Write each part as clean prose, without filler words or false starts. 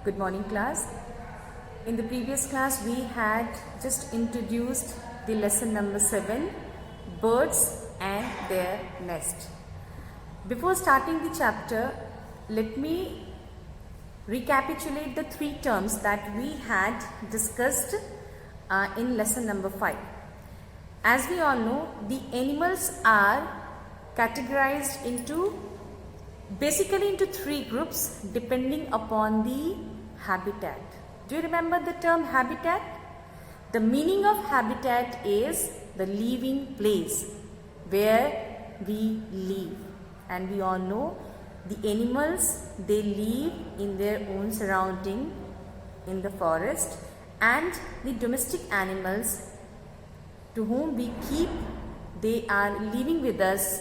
Good morning, class. In the previous class, we had just introduced the lesson number 7, birds and their nest. Before starting the chapter, let me recapitulate the 3 terms that we had discussed in lesson number 5. As we all know, the animals are categorized basically into 3 groups depending upon the habitat. Do you remember the term habitat? The meaning of habitat is the living place where we live, and we all know the animals, they live in their own surrounding in the forest, and the domestic animals to whom we keep, they are living with us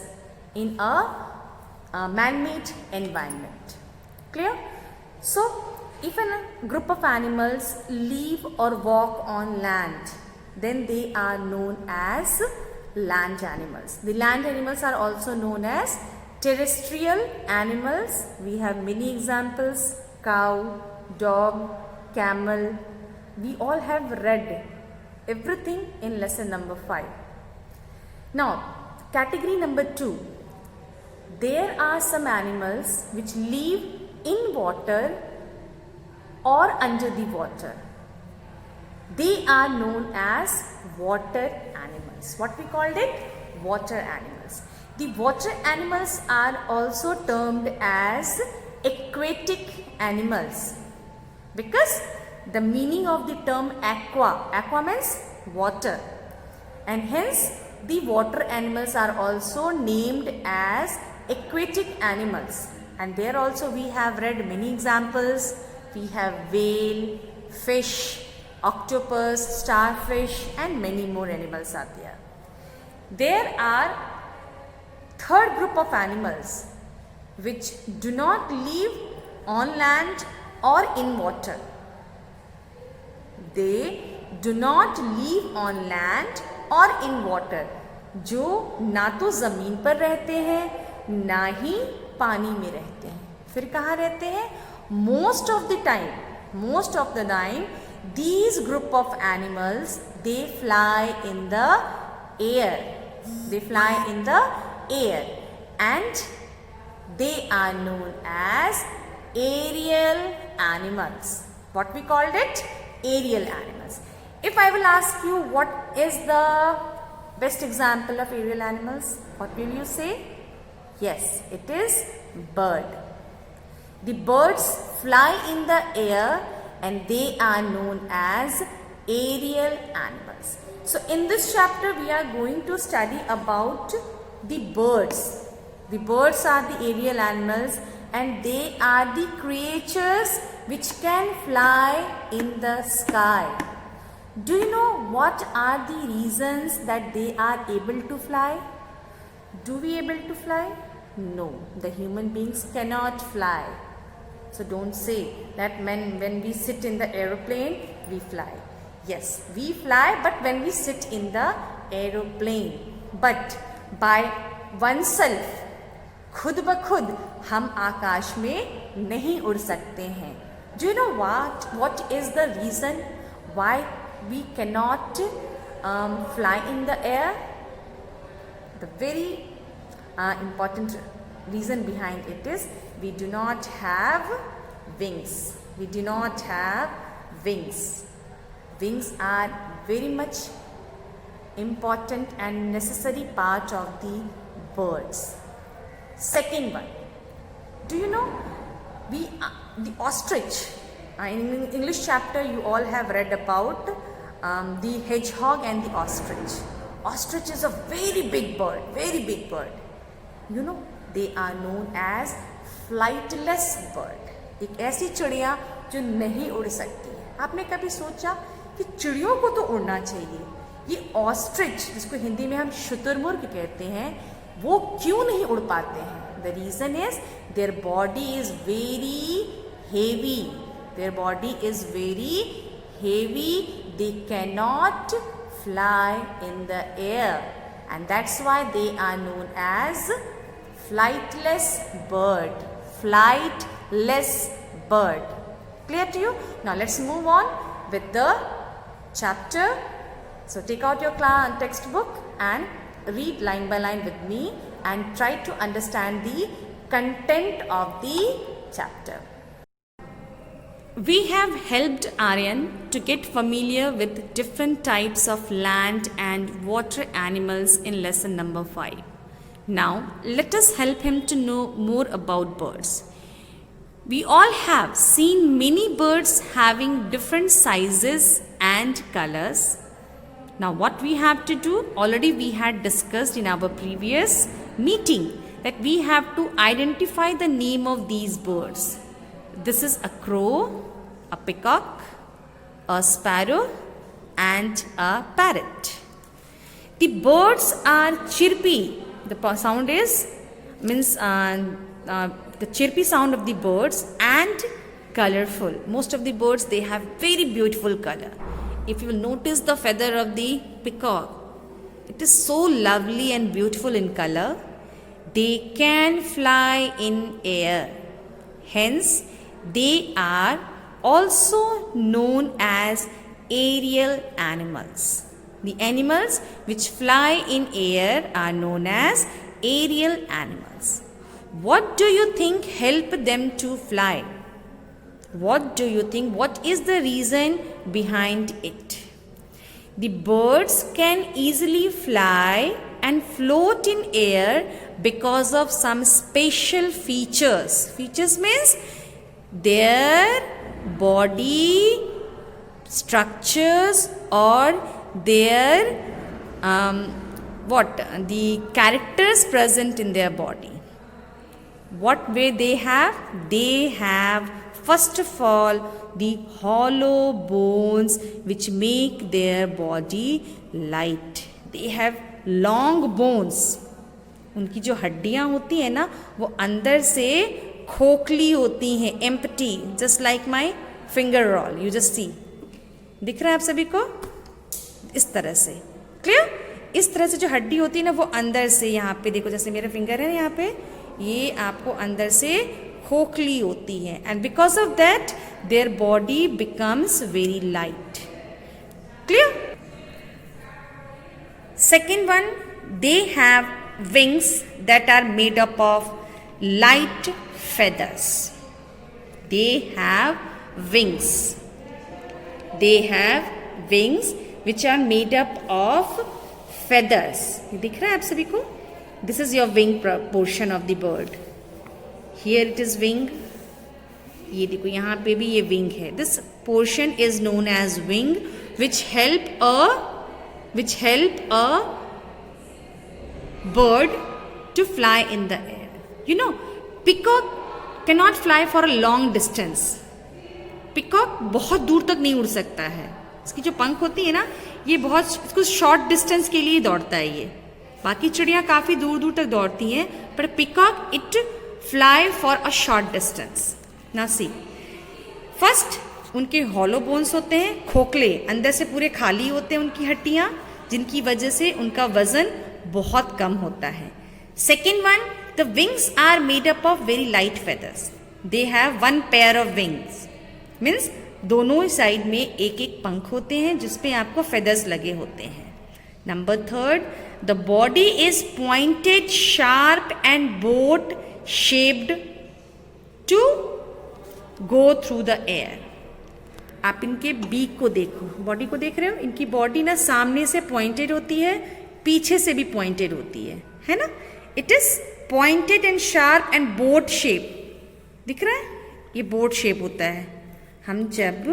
in a man-made environment. Clear? So, if a group of animals live or walk on land, then they are known as land animals. The land animals are also known as terrestrial animals. We have many examples: cow, dog, camel. We all have read everything in lesson number 5. Now, category number 2. There are some animals which live in water or under the water. They are known as water animals. What we called it? Water animals. The water animals are also termed as aquatic animals, because the meaning of the term aqua means water, and hence the water animals are also named as aquatic animals. And there also we have read many examples. We have whale, fish, octopus, starfish, and many more animals are there. There are third group of animals which do not live on land or in water. They do not live on land or in water. जो ना तो ज़मीन पर रहते हैं ना ही पानी में रहते हैं, फिर कहाँ रहते हैं? Most of the time, these group of animals, they fly in the air. And they are known as aerial animals. What we called it? Aerial animals. If I will ask you what is the best example of aerial animals, what will you say? Yes, it is bird. The birds fly in the air and they are known as aerial animals. So in this chapter we are going to study about the birds. The birds are the aerial animals, and they are the creatures which can fly in the sky. Do you know what are the reasons that they are able to fly? Do we able to fly? No, the human beings cannot fly. So don't say that when we sit in the aeroplane, we fly. Yes, we fly, but when we sit in the aeroplane. But by oneself, खुद ब खुद हम आकाश में नहीं उड़ सकते हैं. Do you know what is the reason why we cannot fly in the air? The very important reason behind it is we do not have wings. Wings are very much important and necessary part of the birds. Second one, do you know the ostrich? In English chapter you all have read about the hedgehog and the ostrich. Ostrich is a very big bird. You know, they are known as flightless bird. एक ऐसी चिड़िया जो नहीं उड़ सकती है. आपने कभी सोचा कि चिड़ियों को तो उड़ना चाहिए, ये ऑस्ट्रिच जिसको हिंदी में हम शुतुरमुर्ग कहते हैं, वो क्यों नहीं उड़ पाते हैं? The reason is their body is very heavy. They cannot fly in the air, and that's why they are known as flightless bird. Clear to you? Now let's move on with the chapter. So take out your textbook and read line by line with me and try to understand the content of the chapter. We have helped Aryan to get familiar with different types of land and water animals in lesson number 5. Now let us help him to know more about birds. We all have seen many birds having different sizes and colors. Now what we have to do, already we had discussed in our previous meeting that we have to identify the name of these birds. This is a crow, a peacock, a sparrow and a parrot. The birds are chirpy. The sound is the chirpy sound of the birds and colorful. Most of the birds, they have very beautiful color. If you will notice the feather of the peacock, it is so lovely and beautiful in color. They can fly in air. Hence, they are also known as aerial animals. The animals which fly in air are known as aerial animals. What do you think help them to fly? What do you think? What is the reason behind it? The birds can easily fly and float in air because of some special features. Features means their body structures or their the characters present in their body. What way they have? They have first of all the hollow bones which make their body light. They have long bones. उनकी जो हड्डियाँ होती हैं ना, वो अंदर से खोखली होती हैं, empty, just like my finger roll. You just see. दिख रहा है आप सभी को? इस तरह से. Clear? इस तरह से जो हड्डी होती है ना, वो अंदर से यहाँ पे देखो, जैसे मेरा फिंगर है यहाँ पे, ये आपको अंदर से खोखली होती है. And because of that, their body becomes very light. Clear? Second one, they have wings that are made up of light feathers. They have wings. They have wings which are made up of feathers. दिख रहा है आप सभी को? This is your wing portion of the bird. Here it is wing. ये देखो यहाँ पे भी ये wing है. This portion is known as wing, which help a bird to fly in the air. You know, peacock cannot fly for a long distance. Peacock बहुत दूर तक नहीं उड़ सकता है. इसकी जो पंख होती है ना, ये बहुत इसको शॉर्ट डिस्टेंस के लिए दौड़ता है ये. बाकी चिड़ियाँ काफ़ी दूर दूर तक दौड़ती हैं, पर peacock it fly for a short distance. Now see, first उनके हॉलो बोन्स होते हैं, खोखले, अंदर से पूरे खाली होते हैं उनकी हड्डियाँ, जिनकी वजह से उनका वजन बहुत कम होता है. Second one, the wings are made up of very light feathers. They have one pair of wings. Means दोनों साइड में एक एक पंख होते हैं जिसपे आपको feathers लगे होते हैं. Number third, the body is pointed, sharp and boat shaped to go through the air. आप इनके बीक को देखो, बॉडी को देख रहे हो? इनकी बॉडी ना सामने से पॉइंटेड होती है, पीछे से भी पॉइंटेड होती है ना? It is pointed and sharp and boat shape. दिख रहा है? ये बोट शेप होता है. हम जब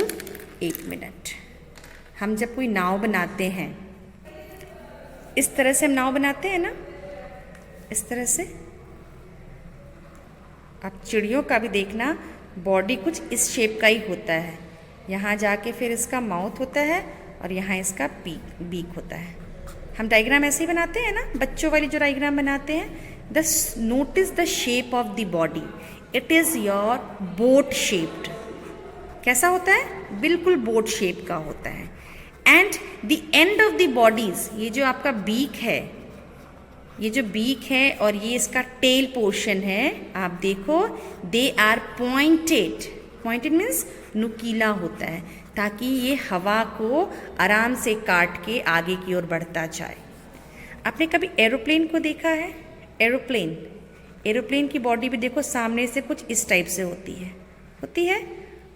हम जब कोई नाव बनाते हैं, इस तरह से हम नाव बनाते हैं ना, इस तरह से. आप चिड़ियों का भी देखना, बॉडी कुछ इस शेप का ही होता है. यहाँ जाके फिर इसका माउथ होता है और यहाँ इसका बीक होता है. हम डायग्राम ऐसे ही बनाते हैं ना, बच्चों वाली जो डायग्राम बनाते हैं. Notice the shape of the body. It is your boat shaped. कैसा होता है? बिल्कुल बोट शेप का होता है. And the end of the bodies, ये जो आपका बीक है, ये जो बीक है और ये इसका टेल पोर्शन है, आप देखो, they are pointed. Pointed means नुकीला होता है, ताकि ये हवा को आराम से काट के आगे की ओर बढ़ता जाए। आपने कभी एरोप्लेन को देखा है? एरोप्लेन की बॉडी भी देखो सामने से कुछ इस टाइप से होती है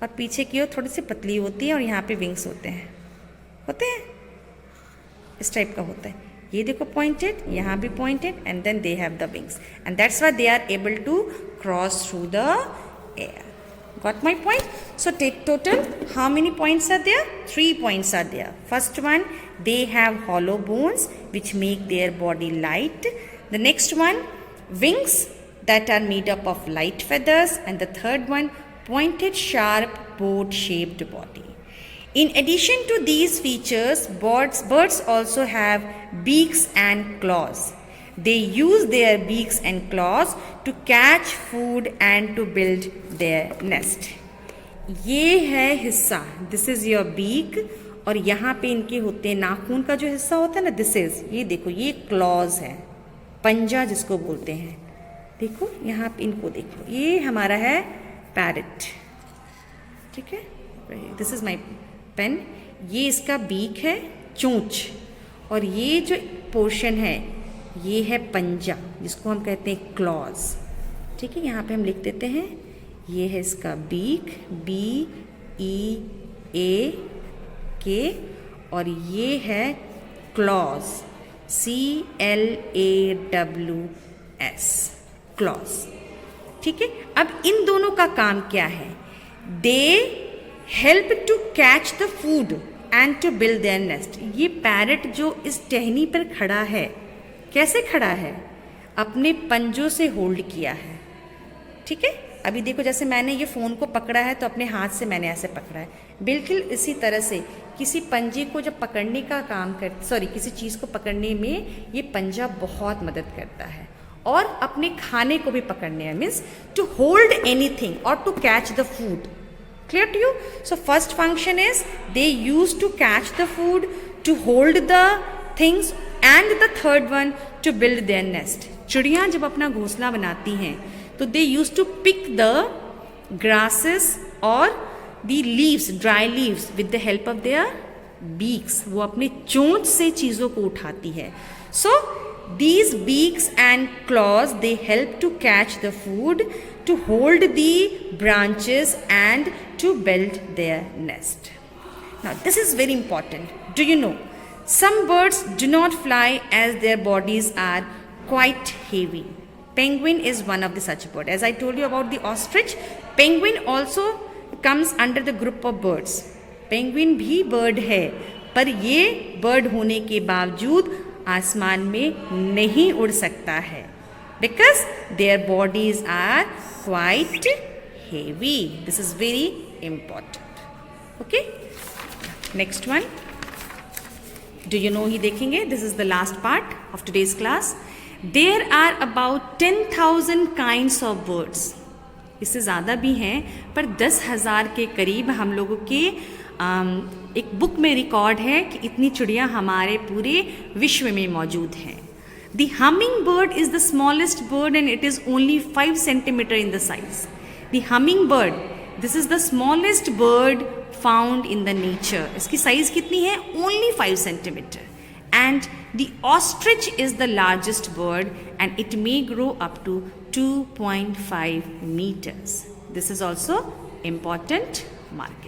और पीछे की ओर थोड़ी सी पतली होती है और यहाँ पे विंग्स होते हैं इस टाइप का होता है। ये देखो पॉइंटेड, यहाँ भी pointed, and then they have the wings and that's why they are able to cross through the air. Got my point? So take total, how many points are there? 3 points are there. First one, they have hollow bones which make their body light. The next one, wings that are made up of light feathers. And the third one, pointed sharp boat shaped body. In addition to these features, birds also have beaks and claws. They use their beaks and claws to catch food and to build their nest. ये है हिस्सा, this is your beak, और यहाँ पे इनके होते हैं नाखून का जो हिस्सा होता है ना, दिस इज, ये देखो ये क्लॉज है, पंजा जिसको बोलते हैं। देखो यहाँ पे इनको देखो, ये हमारा है पैरट, ठीक है, दिस इज माई पेन। ये इसका बीक है, चोंच, और ये जो पोर्शन है ये है पंजा जिसको हम कहते हैं क्लॉज, ठीक है। यहाँ पे हम लिख देते हैं, ये है इसका बीक, BEAK, और ये है क्लॉज, CLAWS, क्लॉज, ठीक है। अब इन दोनों का काम क्या है? They help to catch the food and to build their nest. ये पैरट जो इस टहनी पर खड़ा है, कैसे खड़ा है? अपने पंजों से होल्ड किया है, ठीक है। अभी देखो जैसे मैंने ये फ़ोन को पकड़ा है तो अपने हाथ से मैंने ऐसे पकड़ा है, बिल्कुल इसी तरह से किसी पंजे को जब पकड़ने का काम किसी चीज़ को पकड़ने में ये पंजा बहुत मदद करता है, और अपने खाने को भी पकड़ने में, मीन्स टू होल्ड एनीथिंग और to catch the food. Clear to you? So first function is they used to catch the food, to hold the things, and the third one to build their nest. चिड़ियाँ जब अपना घोंसला बनाती हैं तो they used to pick the grasses or the leaves, dry leaves with the help of their beaks. वो अपने चोंच से चीज़ों को उठाती है। So these beaks and claws, they help to catch the food, to hold the branches and to build their nest. Now this is very important. Do you know, some birds do not fly as their bodies are quite heavy. Penguin is one of the such bird. As I told you about the ostrich, penguin also comes under the group of birds. Penguin भी bird है, पर ये bird होने के बावजूद आसमान में नहीं उड़ सकता है, because their bodies are quite heavy. This is very important. Okay, next one, do you know, ही देखेंगे, this is the last part of today's class. There are about 10,000 kinds of birds. इससे ज़्यादा भी हैं, पर 10,000 के करीब हम लोगों के एक बुक में रिकॉर्ड है कि इतनी चिड़िया हमारे पूरे विश्व में मौजूद हैं। The hummingbird is the smallest bird and it is only 5 centimeter in the size. The hummingbird, this is the smallest bird found in the nature. इसकी साइज कितनी है? Only 5 centimeter. And the ostrich is the largest bird and it may grow up to 2.5 meters. This is also important market.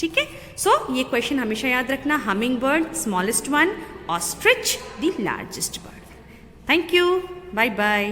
ठीक है, सो ये question हमेशा याद रखना, humming bird smallest one, ostrich the largest bird. Thank you, bye bye.